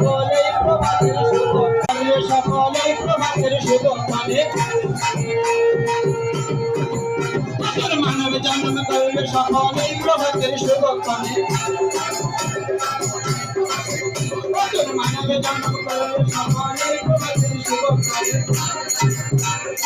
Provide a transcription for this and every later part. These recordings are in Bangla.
সকলেই প্রভাতের শুভক্ষণে সকলেই প্রভাতের শুভক্ষণে মানব জন্ম করলে সকলেই প্রভাতের শুভক্ষণে মানব জন্ম করলে সকলেই প্রভাতের শুভক্ষণে মানব জন্ম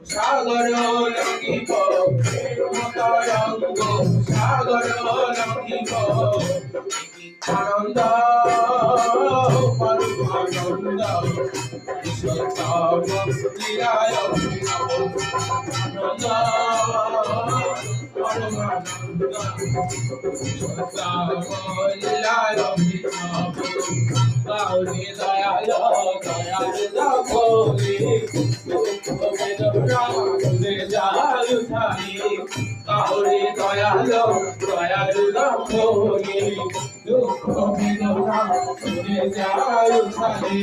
সাগর লঙ্ঘিব মতরঙ্গ সাগর লঙ্ঘিব আনন্দ পরমানন্দ ঈশ্বর লীলায় আনন্দ পরমানন্দ ঈশ্বর লীলায় গাউলি দয়াল দয়াল দাখলি কাউরে দয়াল দয়াল দাখলি দুঃখ বিদরা যায় ছাড়ি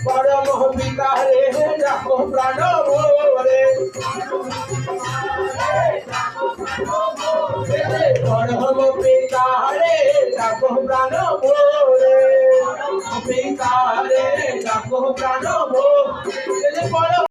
পরম পিতা রে রাখো প্রাণ মোরে পরম পিতা রে রাখো প্রাণ মোরে পিতা রে রাখো প্রাণ মোরে পরম